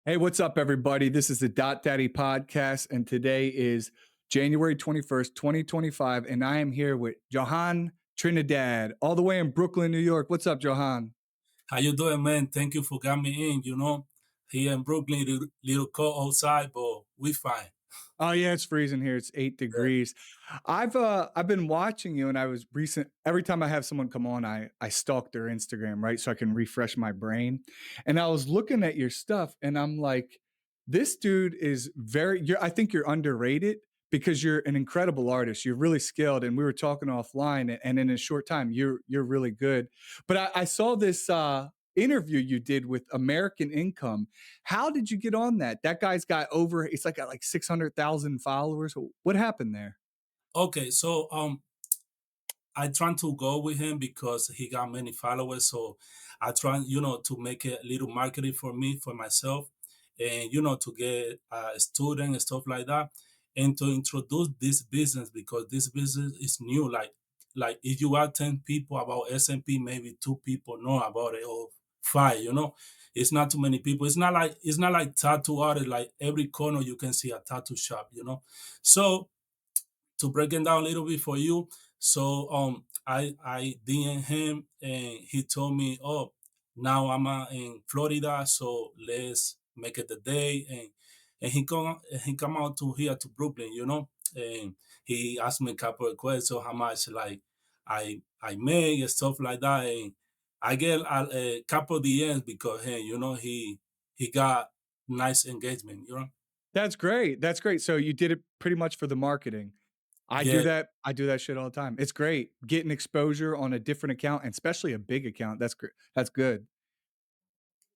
Hey, what's up, everybody? This is the Dattie podcast, and today is January 21st, 2025, and I am here with Joan Trinidad, all the way in Brooklyn, New York. What's up, Johan? How you doing, man? Thank you for getting me in. Here in Brooklyn, little cold outside, but we fine. Oh yeah, it's freezing here. It's 8 degrees. I've been watching you, and I was recent. Every time I have someone come on, I stalk their Instagram, right, so I can refresh my brain. And I was looking at your stuff, and I'm like, this dude is very. I think you're underrated because you're an incredible artist. You're really skilled, and we were talking offline, and in a short time, you're really good. But I saw this interview you did with American Income. How did you get on that? That guy's got over, it's like got like 600,000 followers. What happened there? Okay, so I try to go with him because he got many followers. So I try, to make a little marketing for me, for myself, and to get a student and stuff like that, and to introduce this business because this business is new. Like if you ask 10 people about SMP, maybe 2 people know about it or five. It's not too many people. It's not like tattoo artists. Like every corner you can see a tattoo shop. So to break it down a little bit for you. So I DM him and he told me, oh, now I'm in Florida, so let's make it the day. And he come out to here to Brooklyn. And he asked me a couple of questions, how much like I make and stuff like that. And I get a couple of DMs because hey, he got nice engagement. That's great. That's great. So you did it pretty much for the marketing. I do Yeah, that. I do that shit all the time. It's great getting exposure on a different account, and especially a big account. That's great. That's good.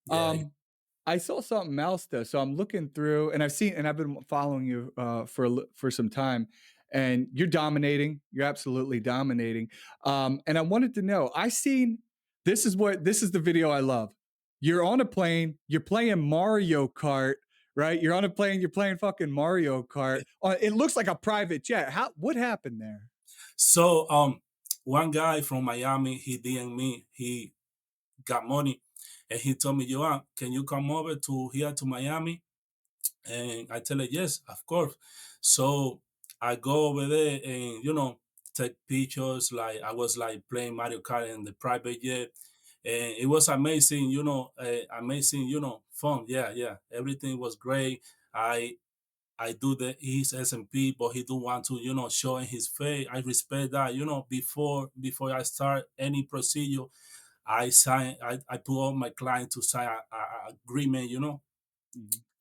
yeah, Um, I saw something else though, so I'm looking through, and I've been following you for some time, and you're dominating. You're absolutely dominating. And I wanted to know. I seen this is the video I love. You're on a plane. You're playing Mario Kart, right? You're on a plane. You're playing fucking Mario Kart. yeah. It looks like a private jet. How? What happened there? So one guy from Miami, he DM me, he got money, and he told me, Joan, can you come over to here to Miami? And I tell her, yes, of course. So I go over there and take pictures. Like I was like playing Mario Kart in the private jet, and it was amazing. Amazing. Fun. Yeah, yeah. Everything was great. I do the his SMP, but he don't want to, show in his face. I respect that. Before I start any procedure, I put all my client to sign a agreement, Mhm.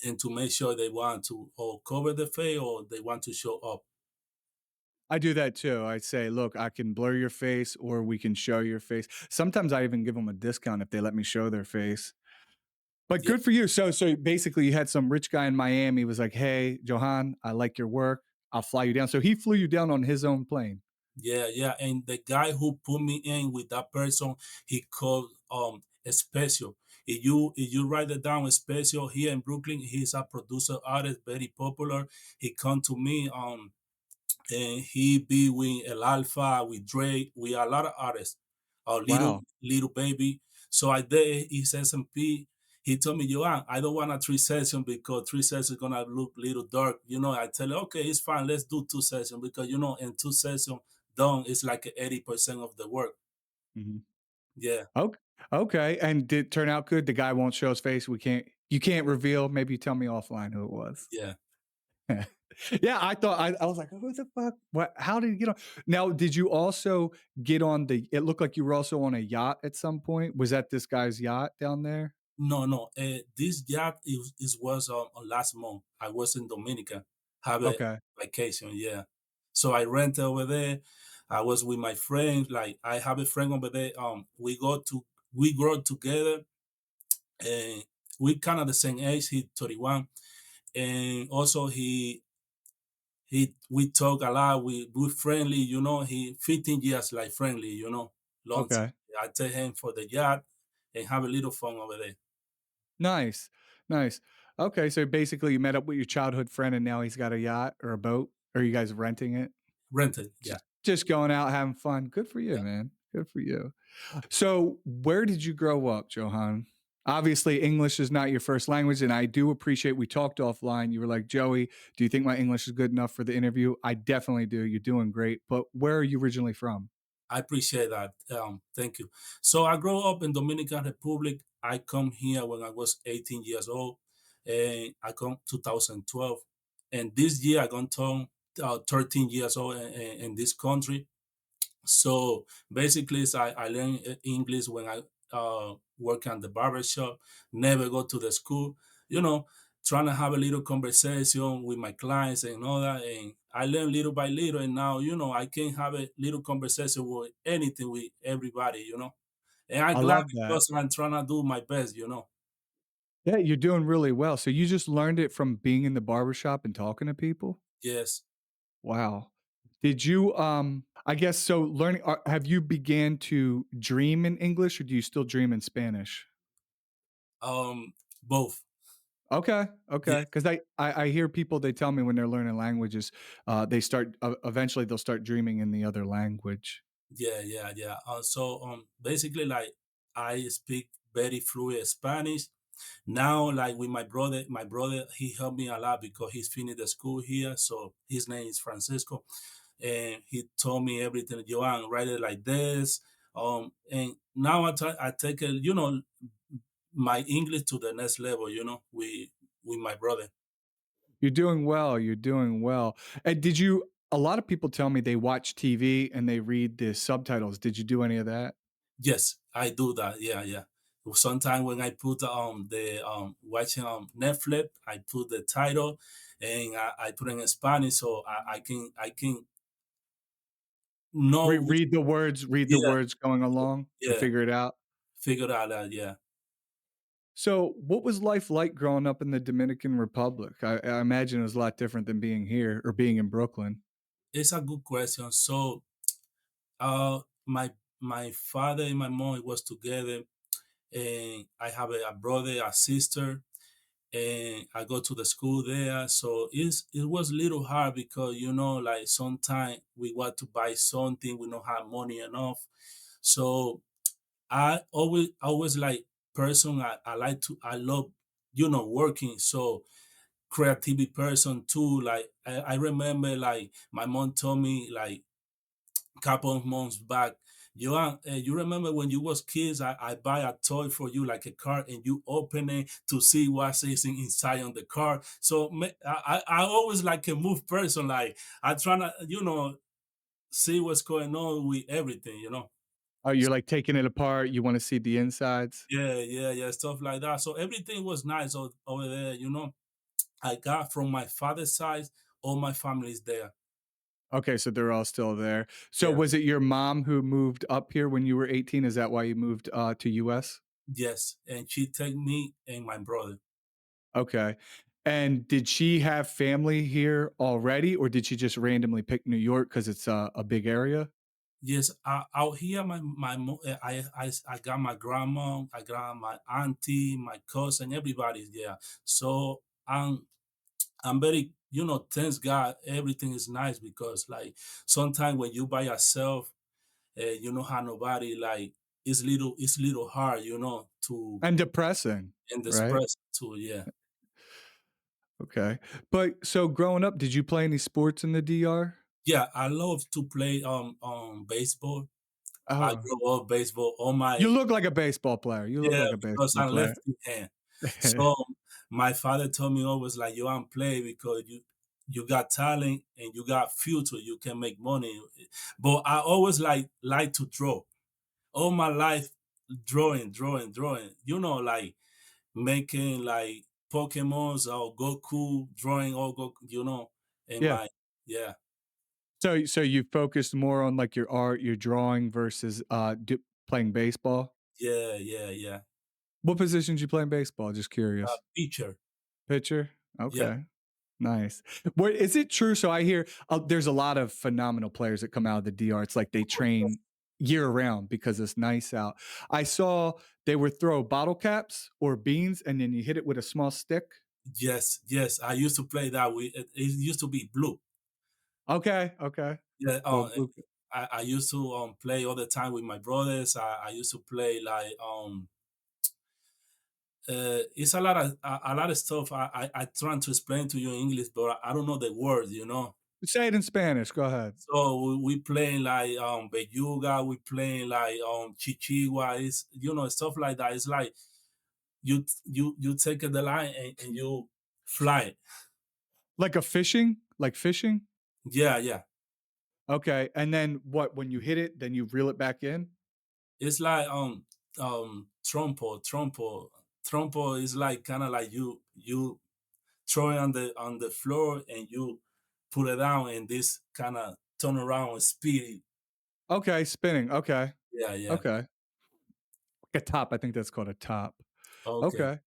and to make sure they want to or cover the face or they want to show up. I do that too. I say, "Look, I can blur your face or we can show your face." Sometimes I even give them a discount if they let me show their face. But Yeah, good for you. So basically you had some rich guy in Miami was like, "Hey, Johan, I like your work. I'll fly you down." So he flew you down on his own plane. yeah, yeah. And the guy who put me in with that person, he called Special. If you write it down, Special here in Brooklyn, he's a producer artist, very popular. He come to me and he be with El Alfa, with Drake, with a lot of artists, Wow. little baby. So I did his SMP. He told me, Joan, I don't want a 3 session because 3 sessions gonna look a little dark. I tell him, okay, it's fine. Let's do 2 sessions because in 2 sessions done it's like 80% of the work. Mhm. Yeah, Ok okay, and did it turn out good? The guy won't show his face. You can't reveal. Maybe you tell me offline who it was. yeah. Yeah, I was like, "Who the fuck? What? How did he get on?" Now, did you also get on the it looked like you were also on a yacht at some point. Was that this guy's yacht down there? No, no. This job was on last month. I was in Dominica, have a Okay. vacation. Yeah, so I rented over there. I was with my friends. Like I have a friend over there. We grow together, and we kind of the same age. He 31, and also he we talk a lot. We friendly. He 15 years like friendly. Long time. Okay. I take him for the yacht and have a little fun over there. Nice. Nice. Okay, so basically you met up with your childhood friend and now he's got a yacht or a boat? Or you guys renting it? Rented. Yeah. Just going out having fun. Good for you, Yeah. man. Good for you. So, where did you grow up, Johan? Obviously, English is not your first language, and I do appreciate we talked offline. You were like, Joey, do you think my English is good enough for the interview? I definitely do. You're doing great. But where are you originally from? I appreciate that. Thank you. So I grew up in Dominican Republic. I come here when I was 18 years old, and I come 2012. And this year I gonna turn 13 years old in this country. So basically, I learned English when I work on the barber shop. Never go to the school. You know, trying to have a little conversation with my clients and all that. And I learn little by little. And now, I can have a little conversation with anything with everybody. And I'm I glad love that. because I'm trying to do my best. Yeah, you're doing really well. So you just learned it from being in the barbershop and talking to people? Yes. Wow. Did you I guess so learning have you began to dream in English or do you still dream in Spanish? Both. Okay, okay. Yes. Because I hear people they tell me when they're learning languages, they start eventually they'll start dreaming in the other language. Yeah, yeah, yeah. So basically, like I speak very fluent Spanish. Now, like with my brother, he helped me a lot because he's finished the school here. So his name is Francisco, and he told me everything. Joan, write it like this. And now I take it, my English to the next level. With my brother. You're doing well, you're doing well. And did you a lot of people tell me they watch TV and they read the subtitles. Did you do any of that? Yes, I do that. Yeah, yeah. Sometimes when I put the watching Netflix, I put the title and I put it in Spanish so I can know which. Read the Yeah, words going along and yeah. figure it out. Figure out that. Yeah, So, what was life like growing up in the Dominican Republic? I imagine it was a lot different than being here or being in Brooklyn. it's a good question. So, my father and my mom was together, and I have a brother, a sister, and I go to the school there. So it was a little hard because like sometimes we want to buy something, we don't have money enough. So I always like person I love working. So creativity person too. Like I remember like my mom told me like couple of months back. Joan, you remember when you was kids, I buy a toy for you like a car and you open it to see what's inside on the car. So I always like a move person. Like I try to, see what's going on with everything. Oh, you're like taking it apart. You want to see the insides. Yeah, yeah, yeah, stuff like that. So everything was nice over there. I got from my father's side, all my family is there. Okay, so they're all still there. So, Yeah. was it your mom who moved up here when you were 18? Is that why you moved to US? Yes. And she take me and my brother. Okay. And did she have family here already, or did she just randomly pick New York because it's a big area? Yes, out here, I got my grandma, I got my auntie, my cousin, everybody's there. So I'm very, thanks God, everything is nice because like sometimes when you by yourself, you don't have nobody. Like it's little hard, to And depressing, and right? express too. Yeah, Okay. But so growing up, did you play any sports in the DR? yeah. I love to play baseball. I Oh, grew up baseball all my. you look like a baseball player. You look Yeah, like a because baseball I'm player. lefty hand. So my father told me always like you want play because you got talent and you got future. You can make money. But I always like to draw. All my life drawing, drawing, drawing. Like making like Pokemons or Goku, drawing all Goku, in Yeah. my yeah, So you focused more on like your art, your drawing versus playing baseball. yeah, yeah, yeah. What position did you play in baseball? Just curious. Feature. Pitcher. Yeah. Okay. Nice. What is it true? So I hear there's a lot of phenomenal players that come out of the DR. It's like they train year round because it's nice out. I saw they would throw bottle caps or beans and then you hit it with a small stick. Yes, yes. I used to play that. It used to be blue. Okay. Okay. Yeah, Little blue. I used to play all the time with my brothers. I used to play like It's a lot of stuff. I trying to explain to you in English, but I don't know the words. You know. Say it in Spanish. Go ahead. So we playing like Belluga, we playing like Chichigua, it's stuff like that. It's like you take the line and you fly it. Like a fishing? Like fishing? Yeah, yeah. Okay. And then what? When you hit it, then you reel it back in? It's like trompo is like kind of like you throw it on the floor and you put it down and this kind of turn around and speed. Okay. Spinning. Okay. Yeah, yeah. Okay. Like a top. I think that's called a top. Okay. Okay.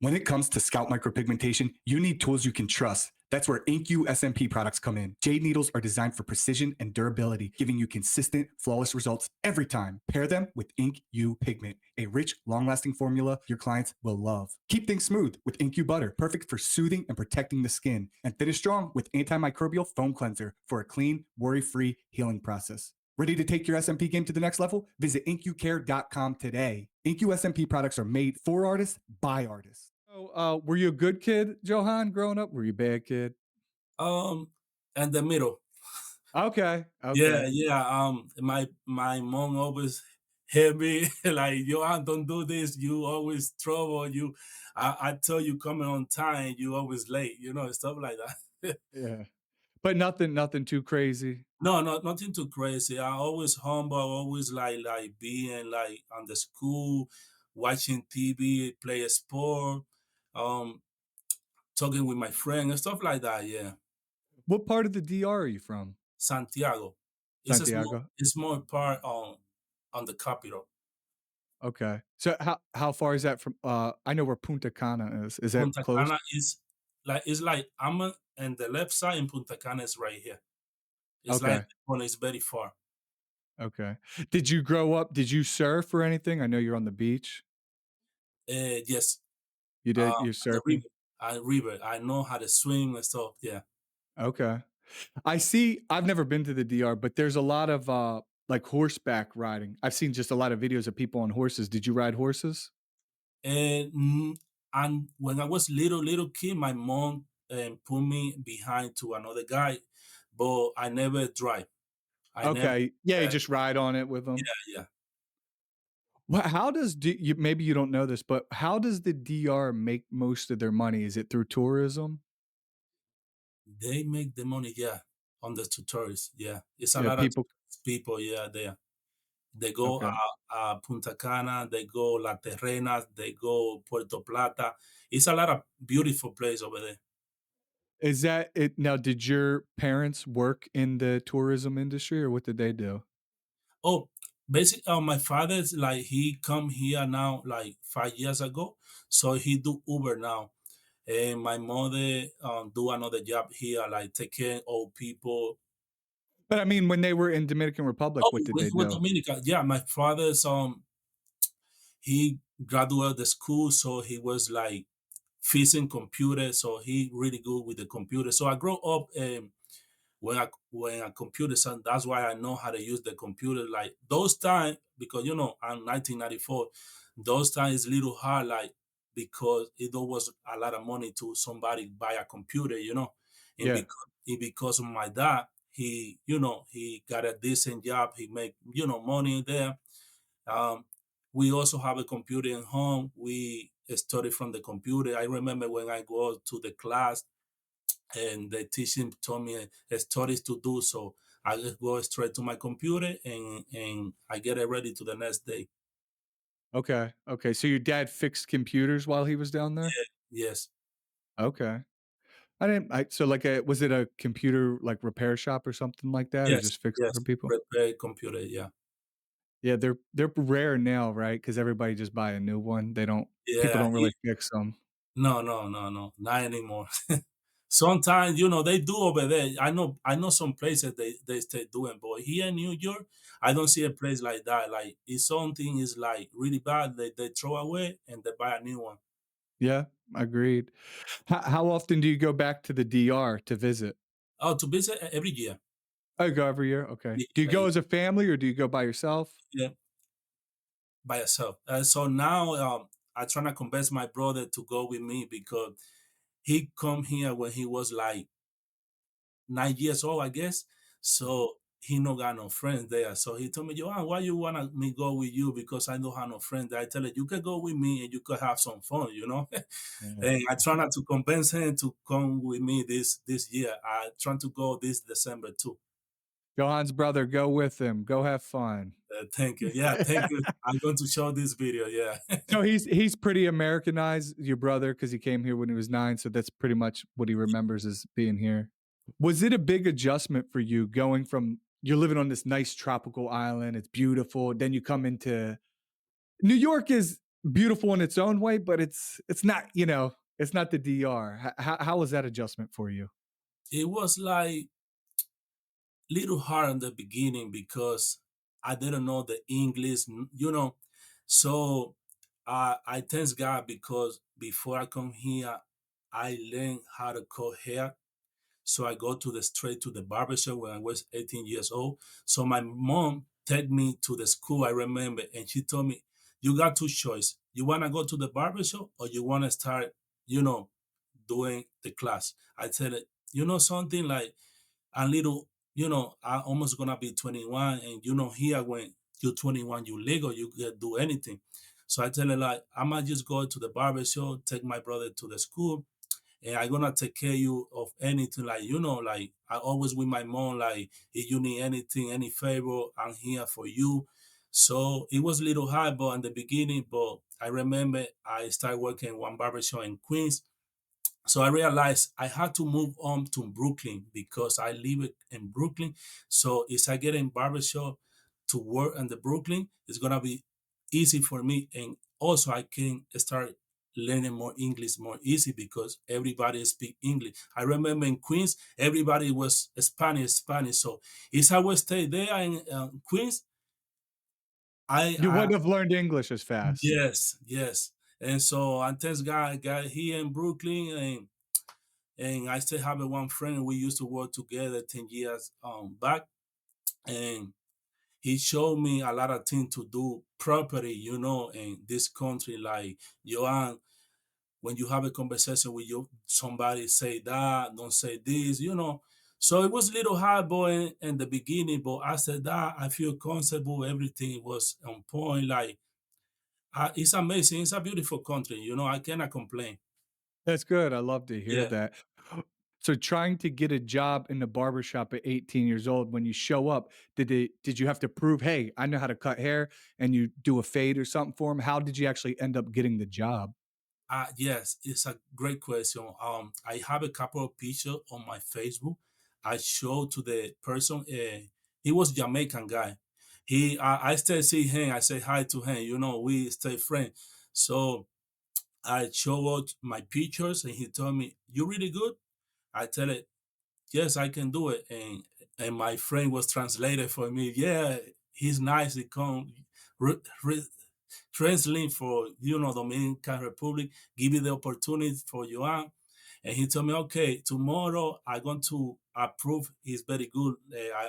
When it comes to scalp micropigmentation, you need tools you can trust. That's where InkU SMP products come in. Jade needles are designed for precision and durability, giving you consistent, flawless results every time. Pair them with InkU pigment, a rich, long-lasting formula your clients will love. Keep things smooth with InkU butter, perfect for soothing and protecting the skin. And finish strong with antimicrobial foam cleanser for a clean, worry-free healing process. Ready to take your SMP game to the next level? Visit inkucare.com today. InkU SMP products are made for artists by artists. So, were you a good kid, Johan, growing up? Were you a bad kid? Um, and the middle. Okay, Yeah, okay. yeah. My mom always hit me like, "Joan, don't do this. You always trouble. I tell you coming on time. You always late. Stuff like that." Yeah. But nothing too crazy? No, nothing too crazy. I always humble. Always like being like on the school, watching TV, play a sport, um, talking with my friend and stuff like that. Yeah, What part of the DR are you from? Santiago. Santiago? It's more part on the capital. Okay. So how far is that from, I know where Punta Cana is. Is that Punta close? Cana is it's like I'm on the left side and Punta Cana is right here. It's like Okay, the corner is very far. okay. Did you surf or anything? I know you're on the beach. Yes, You did? You're the surfing? river. River. I know how to swim and stuff. Yeah. Okay. I've never been to the DR, but there's a lot of, like, horseback riding. I've seen just a lot of videos of people on horses. Did you ride horses? And and when I was little kid, my mom put me behind to another guy, but I never drive. I never. Okay. Yeah, you Uh, just ride on it with them. yeah, yeah. Well, how does D you maybe you don't know this, but how does the DR make most of their money? Is it through tourism? They make the money. Yeah, on the tutorials. Yeah, it's a Yeah, lot of people people. Yeah, there. They go okay. Punta Cana, they go La Terrenas, they go Puerto Plata. It's a lot of beautiful place over there. Is that it now, did your parents work in the tourism industry, or what did they do? Oh, basically, my father's like he come here now like 5 years ago, so he do Uber now. And my mother do another job here, like take care of people. But I mean, when they were in Dominican Republic, Oh, what did with they with do? Dominica, yeah. My father's he graduated the school, so he was like fixing computers, so he really good with the computer. So I grew up when a computer, so that's why I know how to use the computer. Like those time, because I'm 1994. Those times little hard, like because it was a lot of money to somebody buy a computer, and Yeah. because of my dad, he got a decent job. He make money there. um, we also have a computer at home. We study from the computer. I remember when I go to the class and the teacher told me studies to do, so I just go straight to my computer and I get it ready to the next day. Okay, okay, so your dad fixed computers while he was down there? Yeah, yes, Okay. I didn't I so, like, was it a computer, like, repair shop or something like that, or yes, just fixing for yes. people? Repair computer. Yeah, Yeah, they're rare now, right? Because everybody just buy a new one. They don't People yeah. don't really fix them. No, no, no, no, not anymore. Sometimes they do over there. I know some places they stay doing, but here in New York, I don't see a place like that. Like if something is like really bad, they throw away and they buy a new one. Yeah, agreed. How often do you go back to the DR to visit? Oh, to visit every year. Oh, you go every year? Okay. Yeah, Do you yeah, go as a family or do you go by yourself? yeah, by yourself. So now I trying to convince my brother to go with me because he come here when he was like 9 years old, I guess. So he no got no friends there. So he told me, Joan, why you wanna me go with you? Because I don't have no friends there. I tell him, you can go with me and you could have some fun. Yeah. And I try not to convince him to come with me this year. I trying to go this December too. Johan's brother, go with him. Go have fun. Thank you. Yeah, thank you. I'm going to show this video. Yeah. So he's pretty Americanized, your brother, because he came here when he was 9, so that's pretty much what he remembers as being here. Was it a big adjustment for you going from you're living on this nice tropical island, it's beautiful, then you come into New York is beautiful in its own way, but it's not, it's not the DR. How was that adjustment for you? It was like little hard in the beginning because I didn't know the English. So I thank God because before I come here, I learned how to cut hair. So I go to the straight to the barbershop when I was 18 years old. So my mom took me to the school, I remember, and she told me, you got two choices. You want to go to the barbershop or you want to start, you know, doing the class. I tell her, something like a little, I almost gonna be 21, and here when you're 21, you legal, you can do anything. So I tell her like, I might just go to the barber shop, take my brother to the school, and I'm gonna take care of you of anything. Like, like I always with my mom, like if you need anything, any favor, I'm here for you. So it was a little hard, but in the beginning, but I remember I started working in one barbershop in Queens, so I realized I had to move on to Brooklyn because I live in Brooklyn. So if I get in barbershop to work in the Brooklyn, it's gonna be easy for me, and also I can start learning more English more easy because everybody speak English. I remember in Queens, everybody was Spanish. So if I would stay there in Queens, You I wouldn't have learned English as fast. yes. And so I thank God I got here in Brooklyn, and I still have one friend. We used to work together 10 years back, and he showed me a lot of things to do properly, in this country. Like, Joan, when you have a conversation with somebody, say that, don't say this. So it was a little hard, boy, in the beginning, but after that, I feel comfortable. Everything was on point. Like, it's amazing. It's a beautiful country. I cannot complain. That's good. I love to hear Yeah. that. So trying to get a job in the barbershop at 18 years old, when you show up, did you have to prove, "Hey, I know how to cut hair," and you do a fade or something for 'em? How did you actually end up getting the job? Yes, it's a great question. I have a couple of pictures on my Facebook. I show to the person. He was Jamaican guy. I still see him. I say hi to him. We stay friends. So I show out my pictures, and he told me, "You really good?" I tell it, "Yes, I can do it." And my friend was translated for me. Yeah, he's nice. He come. Re, re, translate for Dominican Republic, give you the opportunity for Joan. And he told me, okay, tomorrow I'm going to approve. He's very good.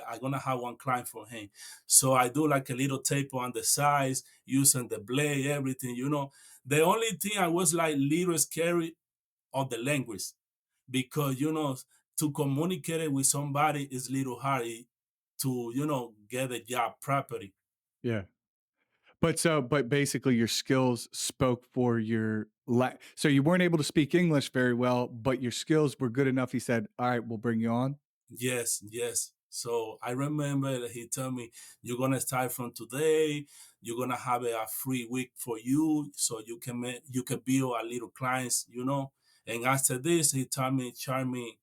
I'm gonna have one client for him. So I do like a little tape on the sides, using the blade, everything. The only thing I was like little scary of the language because to communicate it with somebody is little hard to get the job properly. Yeah. But basically your skills spoke for so you weren't able to speak English very well, but your skills were good enough, he said, "Alright, we'll bring you on." Yes, yes. So I remember that he told me, "You're gonna start from today. You're gonna have a free week for you, so you can build a little clients. And after this, he told me, charge me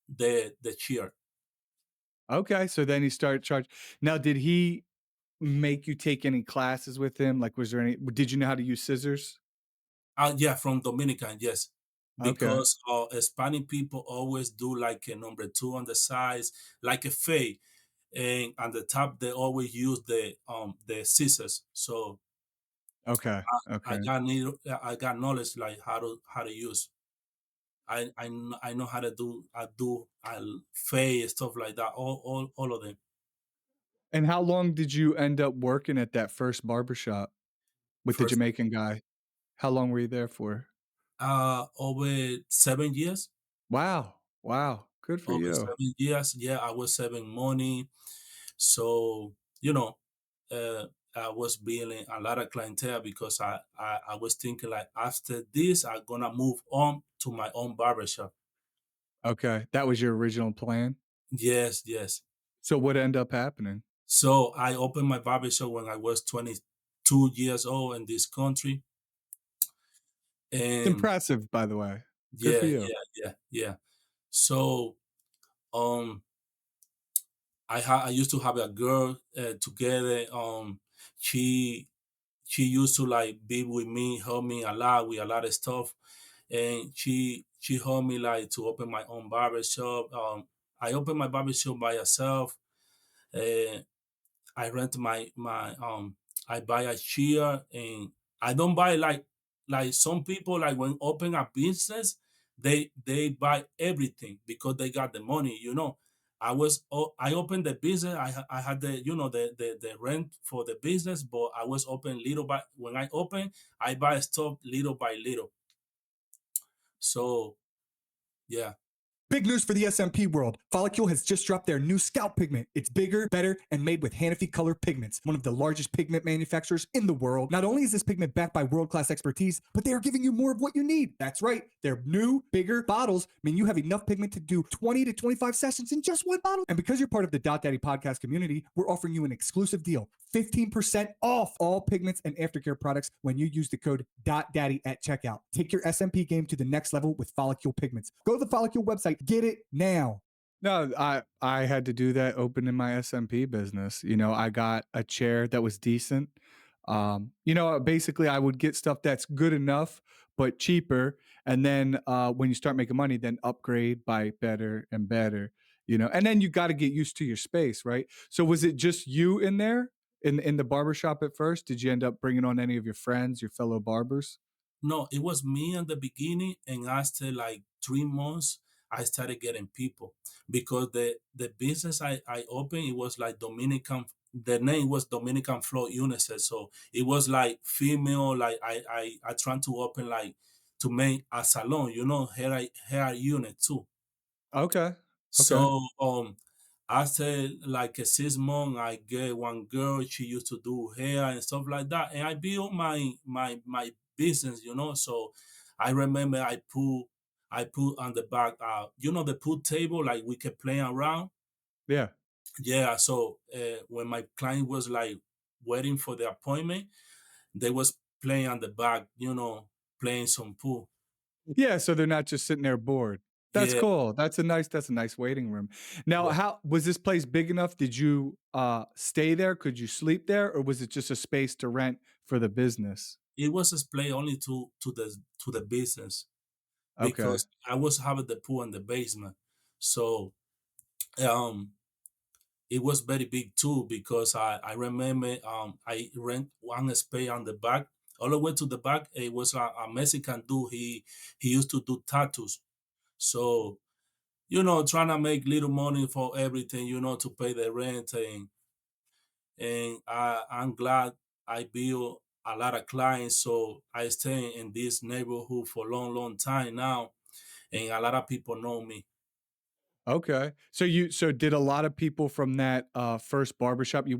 the chair. Okay, so then he started charge Now, did he make you take any classes with him? Like, was there any did you know how to use scissors? Yeah, from Dominican, yes, Okay, because Hispanic people always do like a number two on the sides, like a fade, and on the top they always use the scissors. So okay, I okay. I got knowledge like how to use. I know how to do fade stuff like that. All of them. And how long did you end up working at that first barbershop with the First Jamaican guy? How long were you there for? Over 7 years. Wow. Wow. Good for Over you. 7 years. Yeah, I was saving money. So, you know, uh, I was building a lot of clientele because I was thinking like after this, I'm gonna move on to my own barbershop. Okay. That was your original plan? Yes, yes. So what ended up happening? So I opened my barbershop when I was 22 years old in this country. It's And impressive, by the way. Good for yeah, you. yeah. So um I used to have a girl together. She she used to like be with me, help me a lot with a lot of stuff, and she helped me like to open my own barber shop. I opened my barber shop by myself. Uh, I rent I buy a chair, and I don't buy like some people like when open a business, they buy everything because they got the money, you know. I opened the business. I had the the rent for the business, but I was open little by when I open, I buy stuff little by little. So yeah. Big news for the SMP world. Follicule has just dropped their new scalp pigment. It's bigger, better, and made with Hanafi Color Pigments, one of the largest pigment manufacturers in the world. Not only is this pigment backed by world-class expertise, but they are giving you more of what you need. That's right. Their new, bigger bottles mean you have enough pigment to do 20 to 25 sessions in just one bottle. And because you're part of the Daddy podcast community, we're offering you an exclusive deal. 15% off all pigments and aftercare products when you use the code DADDY at checkout. Take your SMP game to the next level with Follicule Pigments. Go to the Follicule website. Get it now. No, I had to do that opening my SMP business. I got a chair that was decent. Basically I would get stuff that's good enough but cheaper, and then when you start making money, then upgrade by better and better. And then you got to get used to your space, right? So was it just you in there in the barbershop at first? Did you end up bringing on any of your friends, your fellow barbers? No, it was me in the beginning, and after like 3 months, I started getting people because the business I opened, it was like Dominican. The name was Dominican Flow Unisex, so it was like female. Like I trying to open like to make a salon, hair unit too. Okay. Okay. So after like a 6 months, I get one girl. She used to do hair and stuff like that, and I built my business, So I remember I put on the back, the pool table like we could play around. Yeah. Yeah. So when my client was like waiting for the appointment, they was playing on the back, playing some pool. Yeah, so they're not just sitting there bored. That's Yeah. cool. That's a nice waiting room. Now, Yeah. how was this place big enough? Did you stay there? Could you sleep there, or was it just a space to rent for the business? It was displayed only to the business, Okay. because I was having the pool in the basement. So um it was very big too, because I remember I rent one space on the back. All the way to the back, it was a Mexican dude. He used to do tattoos. So, trying to make little money for everything, to pay the rent, and I'm glad I built a lot of clients. So I stay in this neighborhood for a long, long time now, and a lot of people know me. Okay. So did a lot of people from that first barbershop you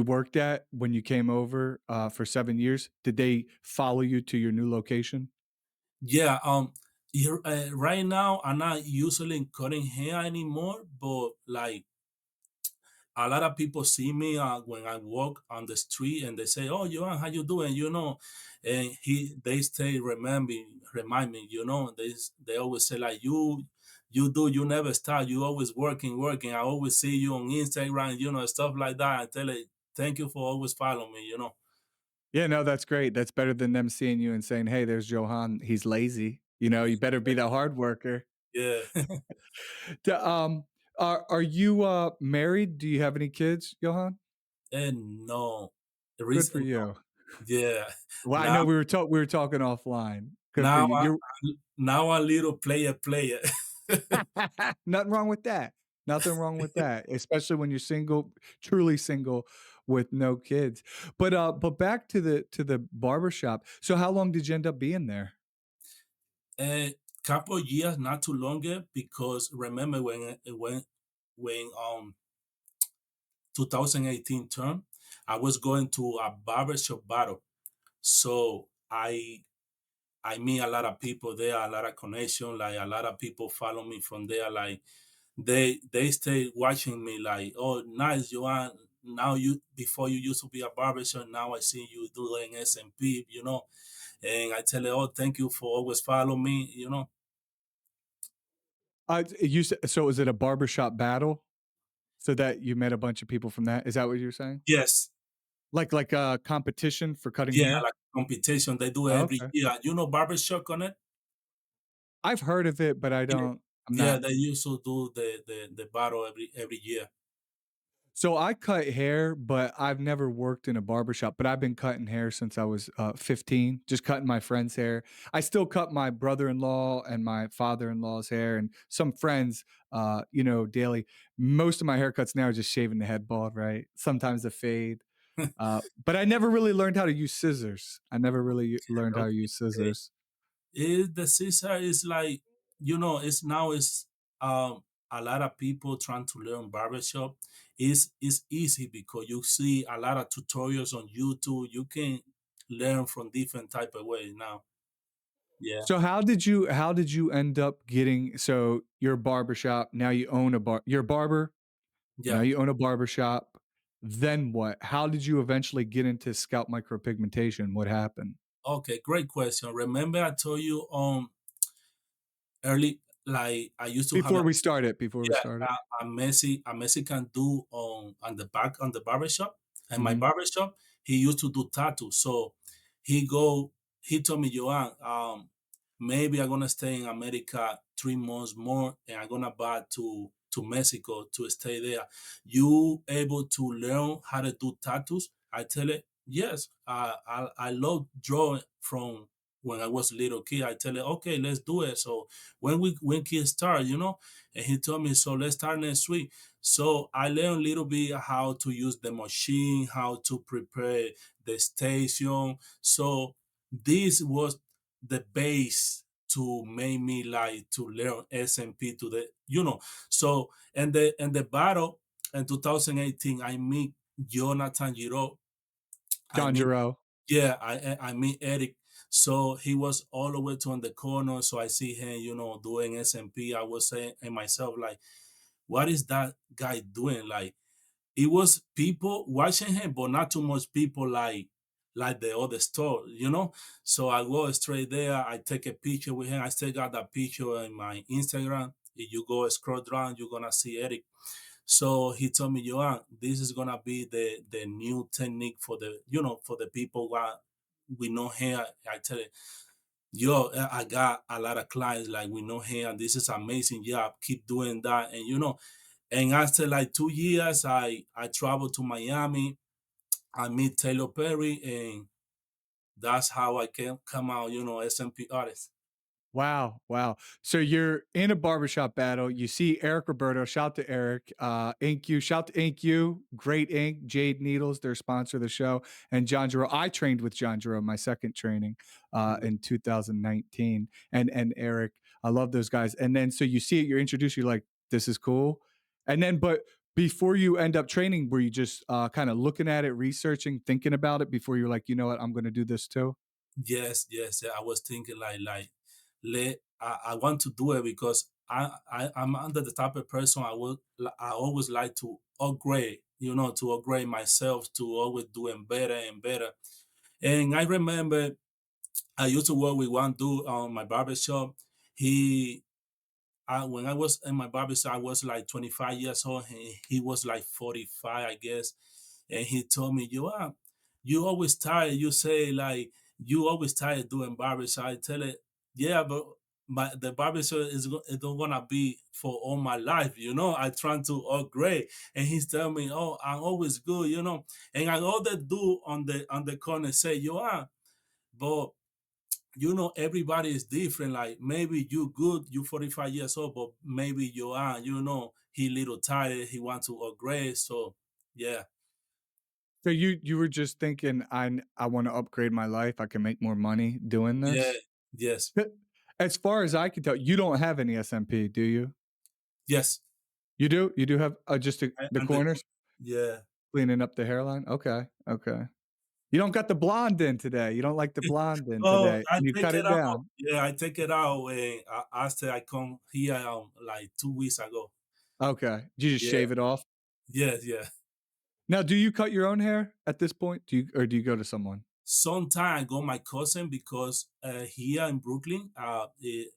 worked at when you came over for 7 years? Did they follow you to your new location? Yeah, right now I'm not usually cutting hair anymore, but like a lot of people see me when I walk on the street, and they say, "Oh, Joan, how you doing?" And they stay remind me. They always say like, you never stop. You always working, working. I always see you on Instagram, stuff like that. I tell it, thank you for always following me. Yeah, no, that's great. That's better than them seeing you and saying, "Hey, there's Johan. He's lazy." You better be the hard worker. Yeah. D are you, married? Do you have any kids, Johan? And no, the Good for reason, you. yeah. Well, I Now, know we were talking offline. Good for now, you. I, You're now a little player. nothing wrong with that. Nothing wrong with that, especially when you're single, truly single. with no kids. But back to the barbershop. So how long did you end up being there? A couple of years, not too longer, because remember when 2018 term, I was going to a barbershop battle. So I meet a lot of people there, a lot of connection, like a lot of people follow me from there. Like they stay watching me like, oh nice, Joan. Now you before you used to be a barbershop, now I see you doing SMP, and I tell her, oh, thank you for always follow me. You so is it a barbershop battle? So that you met a bunch of people from that? Is that what you're saying? Yes, Like a competition for cutting yeah, hair? like competition. They do it Oh, every okay. year. Barbershop on it? I've heard of it, but Yeah. I'm Yeah, not. they used to do the battle every year. So I cut hair, but I've never worked in a barbershop, but I've been cutting hair since I was 15, just cutting my friend's hair. I still cut my brother-in-law and my father-in-law's hair and some friends, daily. Most of my haircuts now are just shaving the head bald, right? Sometimes a fade. But I never really learned how to use scissors. I never really learned how to Okay. use scissors. The Caesar is like, it's now it's um a lot of people trying to learn barbershop. It's easy because you see a lot of tutorials on YouTube. You can learn from different type of ways now. Yeah. So how did you end up getting so your barbershop, now you own a you're a barber, now Yeah. you own a barbershop, then what? How did you eventually get into scalp micropigmentation? What happened? Okay, great question. Remember I told you early, like I used to have Before we yeah, started. a Mexican dude on the back on the barbershop. And my Mhm. barbershop, he used to do tattoos. So he go he told me, Joan, maybe I'm gonna stay in America 3 months more and I'm gonna back to Mexico to stay there. You able to learn how to do tattoos? I tell it, yes. I love drawing from when I was a little kid. I tell it, okay, let's do it. So when kids start, and he told me, so let's start next week. So I learned a little bit how to use the machine, how to prepare the station. So this was the base to make me like to learn SMP to So and the battle in 2018, I meet Jonathan Giro. I John meet Giroux. yeah, I meet Eric. So he was all the way to on the corner. So I see him, doing SMP. I was saying in myself, like, what is that guy doing? Like, it was people watching him, but not too much people like the other store. So I go straight there. I take a picture with him. I still got that picture in my Instagram. If you go scroll down, you're gonna see Eric. So he told me, Joan, this is gonna be the new technique for the people what we know here. I tell you, yo, I got a lot of clients like we know here. This is amazing. Yeah, keep doing that. And after like 2 years, I traveled to Miami. I meet Taylor Perry, and that's how I can come out, SMP artist. Wow, wow. So you're in a barbershop battle. You see Eric Roberto. Shout to Eric. Ink You. Shout to Ink You. Great ink. Jade Needles. Their sponsor of the show. And John Giroux. I trained with John Giroux, my second training in 2019. And Eric. I love those guys. And then so you see it. You're introduced. You're like, this is cool. And then, but before you end up training, were you just kind of looking at it, researching, thinking about it before you're like, you know what, I'm going to do this too? Yes, yes. Yeah, I was thinking I want to do it because I'm under the type of person I always like to upgrade, to upgrade myself to always doing better and better. And I remember I used to work with one dude on my barbershop. He when I was in my barbershop, I was like 25 years old. He was like 45, I guess. And he told me, you always tired. You say like you always tired doing barbershop. I tell it, yeah, but the barbershop it's not gonna be for all my life. I trying to upgrade. And he's telling me, oh, I'm always good. And I all the dude on the corner say, but everybody is different. Like maybe you good, you 45 years old, but maybe you are, he little tired, he wants to upgrade. So yeah. So you were just thinking, I want to upgrade my life. I can make more money doing Yeah, this. yes, But as far as I can tell, you don't have any SMP, do you? yes. You do? You do have just the And the corners yeah. cleaning up the hairline. Okay, okay. You don't got the blonde in today. You don't like the blonde in Oh, today, I and you take cut it it out. down. Yeah, I take it out after I come here like 2 weeks ago. Okay. Did you just Yeah, shave it off? yes, yeah. Now, do you cut your own hair at this point? Do you go to someone? Sometime I go my cousin because here in Brooklyn,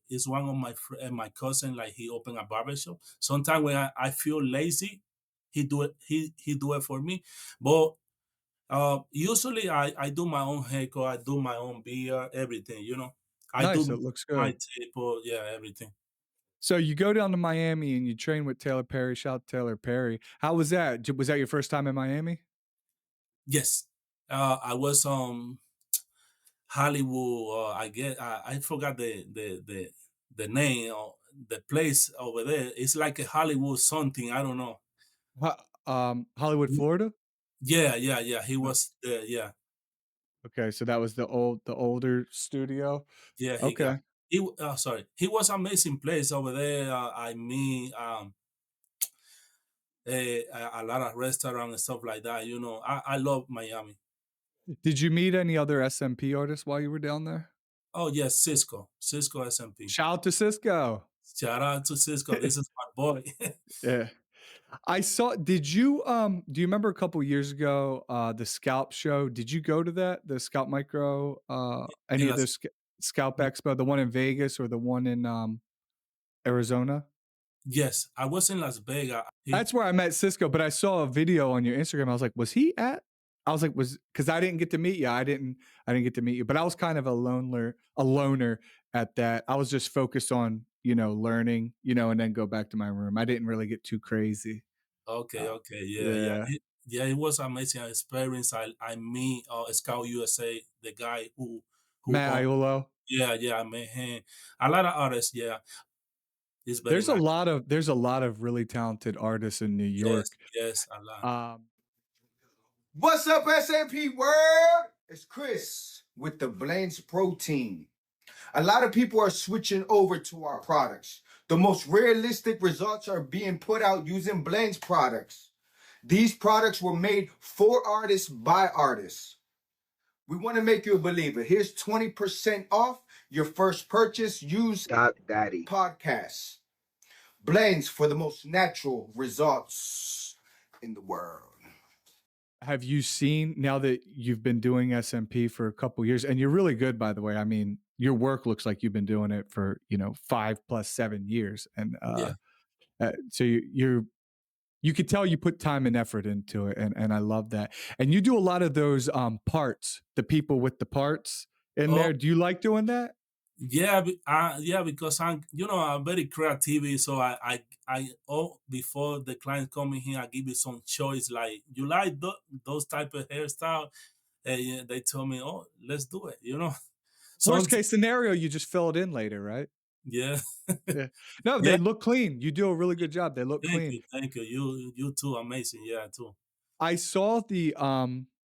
is one of my cousin like he opened a barber shop. Sometimes when I feel lazy, he do it for me. But usually I do my own haircut, I do my own beard, everything. I Nice. do It looks my good. taper, yeah, everything. So you go down to Miami and you train with Taylor Perry. Shout out to Taylor Perry. How was that? Was that your first time in Miami? Yes, I was Hollywood. I forgot the name of the place over there. It's like a Hollywood something. I don't know. Hollywood, Mm, Florida. Yeah, yeah, yeah. He Uh, was there. Yeah, Okay, so that was the older studio. yeah. He got. Okay. Sorry. He was amazing place over there. I mean, a lot of restaurant and stuff like that. I love Miami. Did you meet any other SMP artists while you were down there? Oh yes, Cisco SMP. Shout out to Cisco. Shout out to Cisco. This is my boy. Yeah. I saw do you remember a couple years ago, the Scalp show? Did you go to that? The Scalp Micro, In any of Las those Scalp Expo, the one in Vegas or the one in, Arizona? Yes, I was in Las Vegas. That's where I met Cisco, but I saw a video on your Instagram. I was like, "Was he at?" I was like, "Was," because I didn't get to meet you. I didn't get to meet you, but I was kind of a loner at that. I was just focused on, learning, and then go back to my room. I didn't really get too crazy. Okay, okay, yeah, yeah, Yeah. yeah. It was amazing experience. I meet Scout USA, the guy who Matt Iolo. yeah, yeah. I met him. A lot of artists. Yeah, it's very nice. There's a lot of really talented artists in New Yes, York. yes, a lot. Um, What's up, SMP world? It's Chris with the Blends Protein. A lot of people are switching over to our products. The most realistic results are being put out using Blends products. These products were made for artists by artists. We want to make you a believer. Here's 20% off your first purchase. Use Dattie podcasts. Blends for the most natural results in the world. have you seen, now that you've been doing SMP for a couple years, and you're really good, by the way. I mean, your work looks like you've been doing it for 5 plus 7 years, and Yeah. so you could tell you put time and effort into it, and I love that. And you do a lot of those parts, the people with the parts in Oh, there. Do you like doing that? yeah, yeah. Because I'm very creative. So before the client coming here, I give you some choice. Like you like those type of hairstyle, and yeah, they tell me, oh, let's do it. So Worst case scenario, you just fill it in later, right? yeah, Yeah. No, yeah. they look clean. You do a really good job. They look Thank clean. you, thank you. You too, amazing. Yeah, too. I saw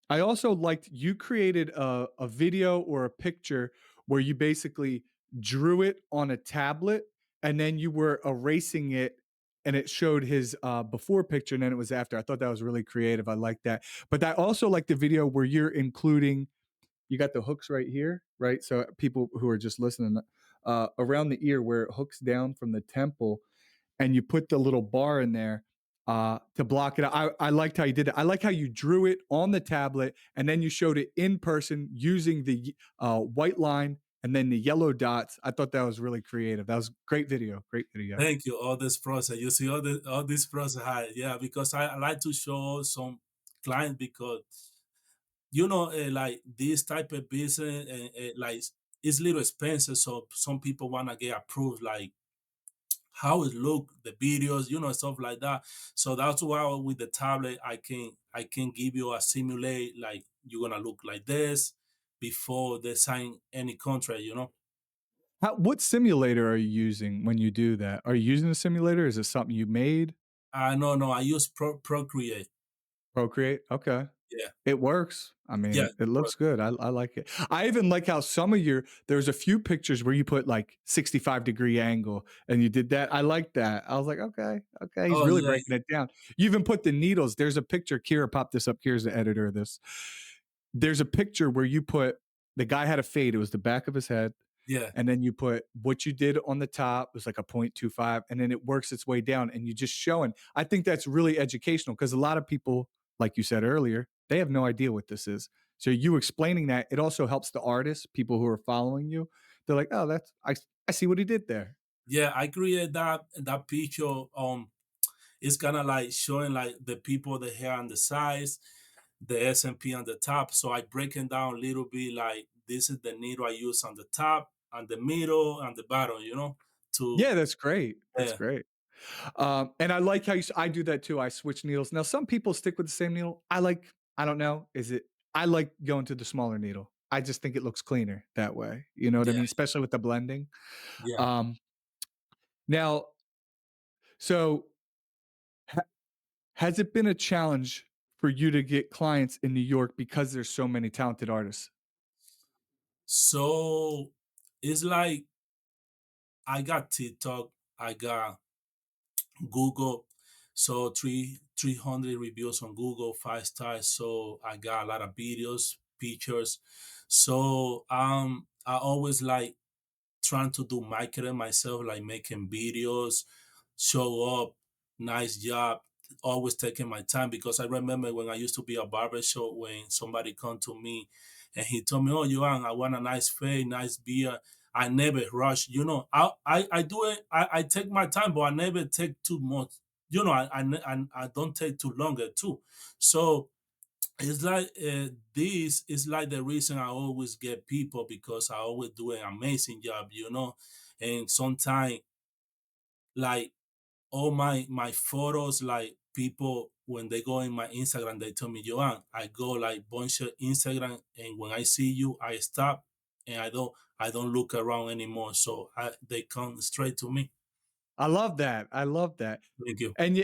I also liked, you created a video or a picture where you basically drew it on a tablet and then you were erasing it and it showed his before picture and then it was after. I thought that was really creative. I like that. But I also like the video where you're including, you got the hooks right here, right? So people who are just listening, around the ear where it hooks down from the temple, and you put the little bar in there to block it out. I liked how you did it. I like how you drew it on the tablet and then you showed it in person using the white line and then the yellow dots. I thought that was really creative. That was great video. Great video. Thank you. All this process, you see all this process. Yeah, because I like to show some clients because like this type of business, like it's little expensive. So some people wanna get approved, like how it look, the videos, stuff like that. So that's why with the tablet, I can give you a simulate like you're gonna look like this before they sign any contract. What simulator are you using when you do that? Are you using a simulator? Is it something you made? No, I use Procreate. Procreate? Okay. Yeah, It works. I mean, yeah, it looks good. I like it. I even like how some of there's a few pictures where you put like 65-degree angle and you did that. I like that. I was like, okay, okay. He's oh really yeah, breaking it down. You even put the needles. There's a picture. Kira popped this up. Kira's the editor of this. There's a picture where you put the guy had a fade. It was the back of his head. yeah, And then you put what you did on the top was like a 0.25, and then it works its way down, and you just showing. I think that's really educational because a lot of people, like you said earlier, they have no idea what this is. So you explaining that, it also helps the artists, people who are following you. They're like, oh, I see what he did there. yeah. I create that picture. It's kind of like showing like the people, the hair on the sides, the SMP on the top. So I break it down a little bit. Like this is the needle I use on the top, on the middle, and the bottom. To Yeah, that's great. That's yeah, great. And I like how I do that too. I switch needles. Now, some people stick with the same needle. I don't know. I like going to the smaller needle. I just think it looks cleaner that way. You know what I yeah, mean? Especially with the blending. yeah. Um, now, so ha- has it been a challenge for you to get clients in New York because there's so many talented artists? So it's like I got TikTok, I got Google. So 300 reviews on Google, 5 stars. So I got a lot of videos, pictures. So I always like trying to do marketing myself, like making videos, show up, nice job, always taking my time because I remember when I used to be a barber shop when somebody come to me and he told me, "Oh, Joan, I want a nice fade, nice beard." I never rush, I do it. I take my time, but I never take too much. I don't take too longer too. So it's like this is like the reason I always get people because I always do an amazing job. And sometimes like all my photos, like people when they go in my Instagram, they tell me, Joan, I go like bunch of Instagram, and when I see you, I stop and I don't look around anymore. So they come straight to me. I love that. I love that. Thank you. And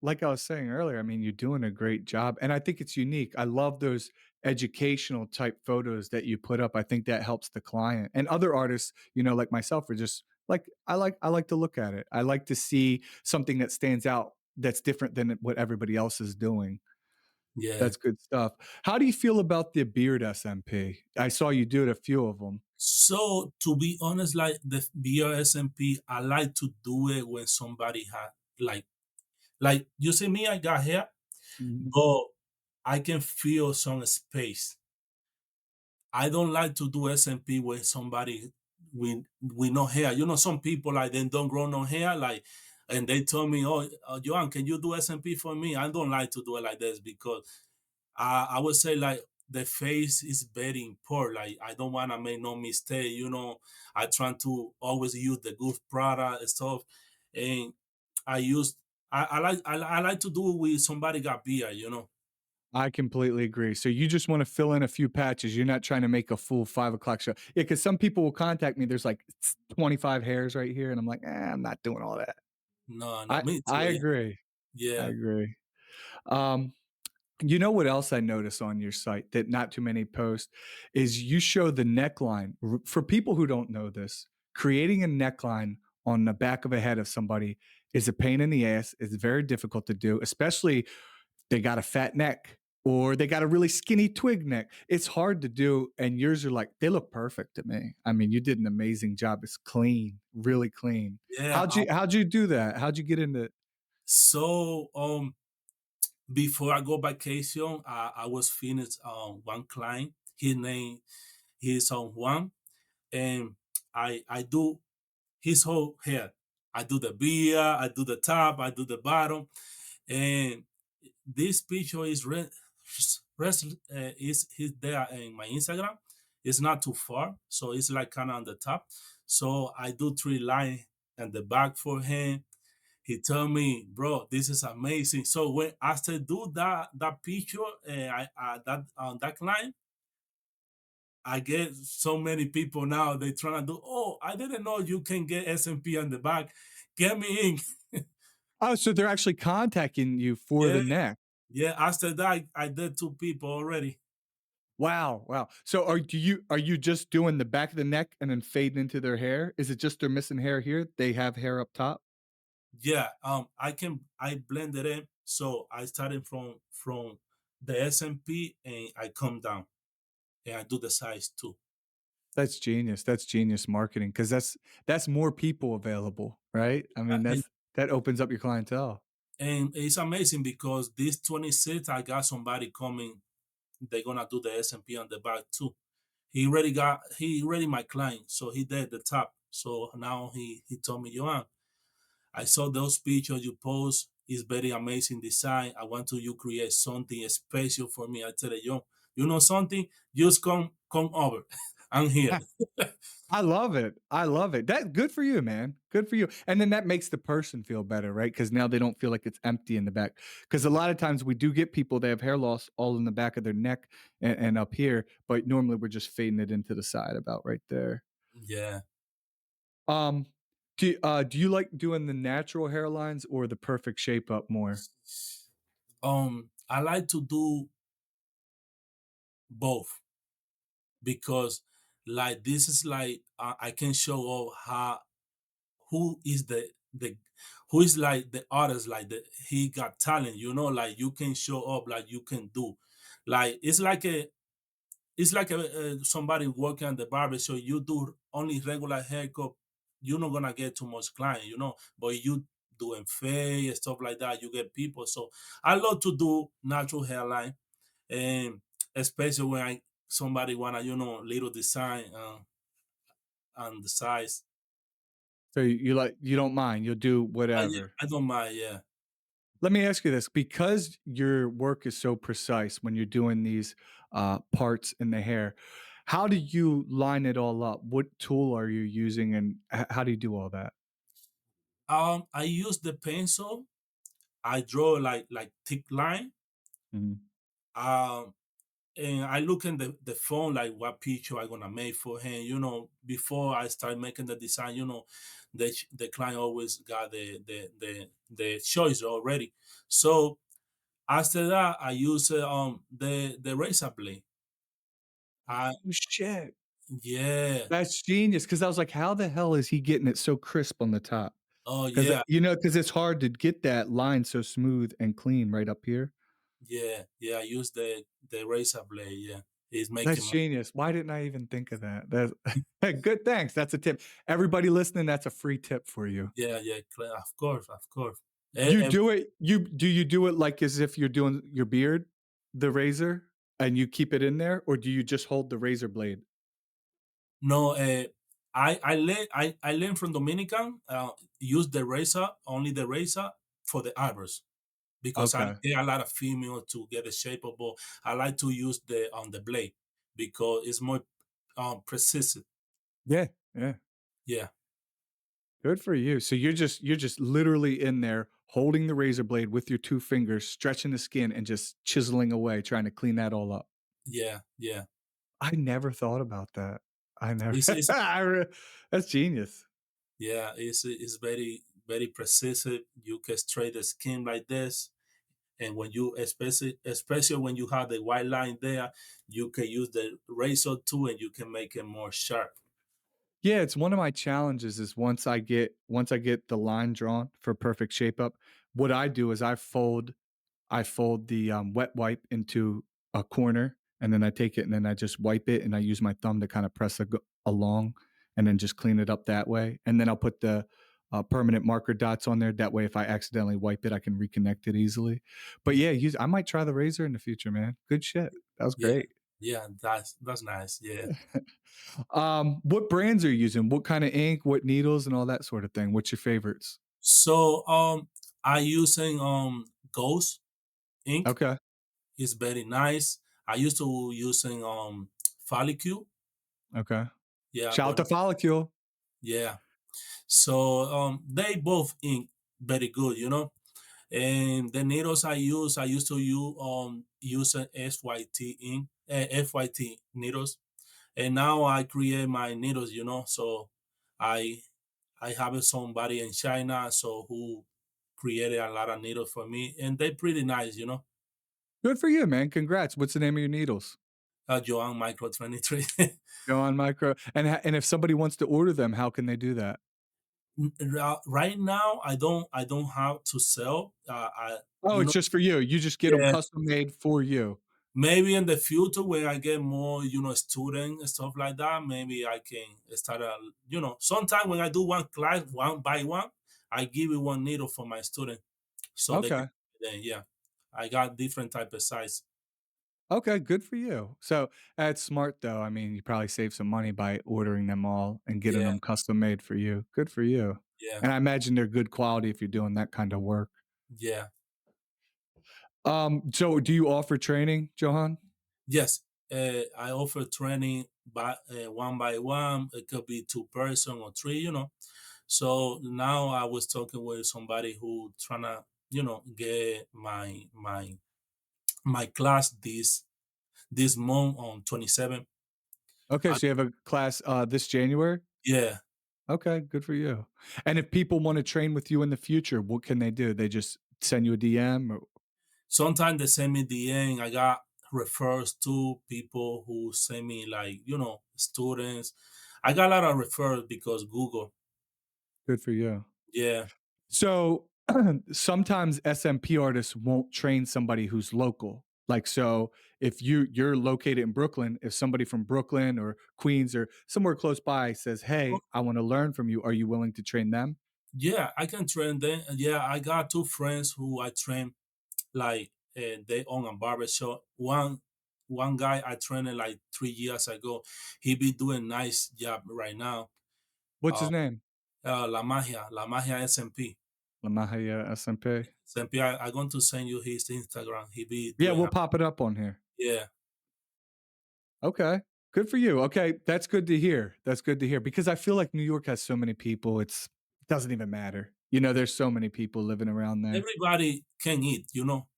like I was saying earlier, I mean, you're doing a great job, and I think it's unique. I love those educational type photos that you put up. I think that helps the client and other artists, like myself, are just like I like to look at it. I like to see something that stands out that's different than what everybody else is doing. Yeah. That's good stuff. How do you feel about the beard SMP? I saw you do it a few of them. So to be honest, like the BRSMP, I like to do it when somebody had like you see me, I got hair, but I can feel some space. I don't like to do SMP with somebody with no hair. Some people like they don't grow no hair, like, and they told me, "Oh, Joan, can you do SMP for me?" I don't like to do it like this because I would say like the face is very important. Like I don't want to make no mistake. I try to always use the good product and stuff, and I use I like to do it with somebody got beard. I completely agree. So you just want to fill in a few patches. You're not trying to make a full 5 o'clock show. Yeah, because some people will contact me. There's like 25 hairs right here, and I'm like, I'm not doing all that. No, no, I me I too. Yeah, agree. I yeah. agree. Um, you know what else I notice on your site that not too many post is you show the neckline. For people who don't know this, creating a neckline on the back of a head of somebody is a pain in the ass. It's very difficult to do, especially they got a fat neck or they got a really skinny twig neck. It's hard to do. And yours are like, they look perfect to me. I mean, you did an amazing job. It's clean, really clean. Yeah. How'd you do that? How'd you get into So before I go vacation, I was finished one client. His name he's on Juan, and I do his whole hair. I do the beard, I do the top, I do the bottom, and this picture is there in my Instagram. It's not too far, so it's like kind of on the top. So I do 3 lines and the back for him. He told me, "Bro, this is amazing." So when after do that picture, that on that client, I get so many people now. They trying to do. Oh, I didn't know you can get SMP on the back. Get me in. Oh, so they're actually contacting you for Yeah, the neck. Yeah, after that, I did two people already. Wow, wow. So are you just doing the back of the neck and then fading into their hair? Is it just they're missing hair here? They have hair up top? Yeah, I blend it in. So I started from the SMP and I come down and I do the size too. That's genius. That's genius marketing because that's more people available, right? I mean, And, that opens up your clientele. and it's amazing because this 26th I got somebody coming. They're gonna do the SMP on the back too. He already my client, so he did the top. So now he told me, Joan, I saw those pictures you post. It's very amazing design. I want to you create something special for me. I tell you know something? Just come over. I'm here. I love it. I love it. That good for you, man. Good for you. And then that makes the person feel better, right? Because now they don't feel like it's empty in the back. Because a lot of times we do get people that have hair loss all in the back of their neck and up here, but normally we're just fading it into the side about right there. Yeah. Um, do you like doing the natural hairlines or the perfect shape up more? I like to do both because like this is like I can show off how who is the who is like the artist like the he got talent, like you can show up like you can do like it's like somebody working on the barber, so you do only regular haircut, you're not gonna get too much client, but you doing fade stuff like that, you get people. So I love to do natural hairline, and especially when somebody wanna little design on the size. So you don't mind. You'll do Yeah, whatever. I don't mind. Yeah. Let me ask you this, because your work is so precise when you're doing these parts in the hair, how do you line it all up? What tool are you using and how do you do all that? I use the pencil. I draw like thick line. Mhm. Um, and I look in the phone like what picture I gonna make for him. Before I start making the design, the client always got the choice already. So after that, I use the razor blade. I Oh, shit. Yeah. That's genius. Because I was like, how the hell is he getting it so crisp on the top? Oh Because yeah. because it's hard to get that line so smooth and clean right up here. Yeah. I use the razor blade. Yeah, it's That's making genius. Why didn't I even think of that? That's good. Thanks. That's a tip. Everybody listening, that's a free tip for you. yeah. Of course, of course. You do it you do it like as if you're doing your beard, the razor, and you keep it in there, or do you just hold the razor blade? No, I learned from Dominican. Use the razor, only the razor for the eyebrows, because I Okay. get a lot of female to get the shape of both. I like to use the blade because it's more precise. Yeah, yeah. Yeah, Good for you. So you're just literally in there holding the razor blade with your 2 fingers, stretching the skin and just chiseling away, trying to clean that all up. yeah. I never thought about that. I never It's I re that's genius. Yeah, it's very very precise. You can straight the skin like this, and when you especially when you have the white line there, you can use the razor too, and you can make it more sharp. Yeah, it's one of my challenges is once I get the line drawn for perfect shape up, what I do is I fold the, wet wipe into a corner, and then I take it and then I just wipe it, and I use my thumb to kinda press along and then just clean it up that way, and then I'll put the, permanent marker dots on there, that way if I accidentally wipe it, I can reconnect it easily. But yeah, I might try the razor in the future, man. Good shit. That was Yeah, great. yeah, that's nice. Yeah. What brands are you using? What kinda ink, what needles, and all that sort of thing? What's your favorites? So I using Ghost ink. Okay, It's very nice. I used to using Follicule. okay. Yeah, Shout out but to Follicule. yeah. So they both ink very good, And the needles I used to use an FYT ink, FYT needles, and now I create my needles, So I I have somebody in China, so who created a lot of needles for me, and they're pretty nice. Good for you, man. Congrats. What's the name of your needles? JOANMICRO23. Go on micro. And if somebody wants to order them, how can they do that? Right now, I don't have to sell. I Oh, you it's know just for you. You just get them yeah. custom made for you. Maybe in the future when I get more, student and stuff like that, maybe I can start sometime when I do one class one by one, I give you one needle for my student so they can Okay. then yeah. I got different type of size. Okay, good for you. So that's smart though. I mean, you probably save some money by ordering them all and getting Yeah, them custom made for you. Good for you. yeah, And I imagine they're good quality if you're doing that kind of work. yeah. So do you offer training, Johan? Yes. I offer training one by one. It could be two person or three. So now I was talking with somebody who trying to, get my class this month on 27. Okay, I, so you have a class this January? yeah. Okay, good for you. And if people want to train with you in the future, what can they do? They just send you a DM or Sometimes they send me DM. I got refers to people who send me like, students. I got a lot of referrals because Google. good for you. Yeah. So sometimes SMP artists won't train somebody who's local. Like so if you're located in Brooklyn, if somebody from Brooklyn or Queens or somewhere close by says, "Hey, I want to learn from you. Are you willing to train them?" Yeah, I can train them. Yeah, I got two friends who I train like they own a barber shop. One guy I trained like 3 years ago. He be doing nice job right now. What's Uh, his name? La Magia SMP. La Mahia SMP. SMP, I going to send you his Instagram. He be Yeah, doing we'll pop it up on here. yeah, Okay. Good for you. Okay, that's good to hear. That's good to hear because I feel like New York has so many people, it doesn't even matter. There's so many people living around there. everybody can eat.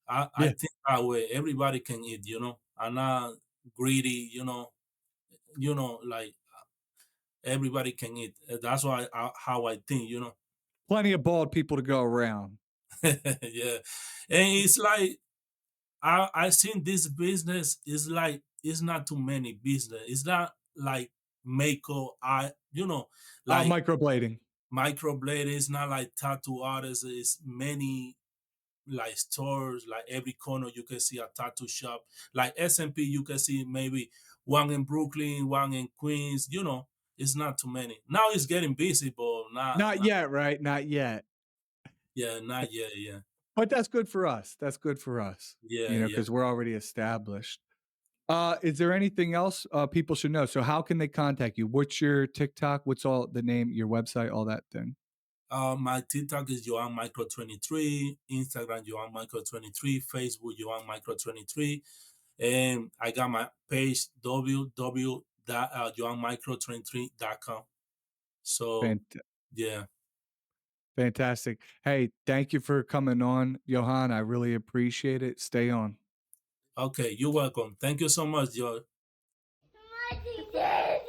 I Yeah. think that way. Everybody can eat. I'm not greedy. Like everybody can eat. That's why how I think. Plenty of bald people to go around. Yeah, and it's like I seen this business is like it's not too many business. It's not like makeup. Like Microblading. microblade. It's not like tattoo artists. It's many like stores. Like every corner you can see a tattoo shop. Like SMP, you can see maybe one in Brooklyn, one in Queens. It's not too many. Now it's getting busy, but Not yet, right? Not yet. yeah, not yet. Yeah, But that's good for us. That's good for us, yeah, yeah. because we're already established. Is there anything else people should know? So how can they contact you? What's your TikTok? What's all the name, your website, all that thing? My TikTok is JOANMICRO23, Instagram JOANMICRO23, Facebook JOANMICRO23, and I got my page www.joanmicro23.com. So Fant- yeah, Fantastic. Hey, thank you for coming on, Johan. I really appreciate it. Stay on. okay, you're welcome. Thank you so much, Joe. Daddy.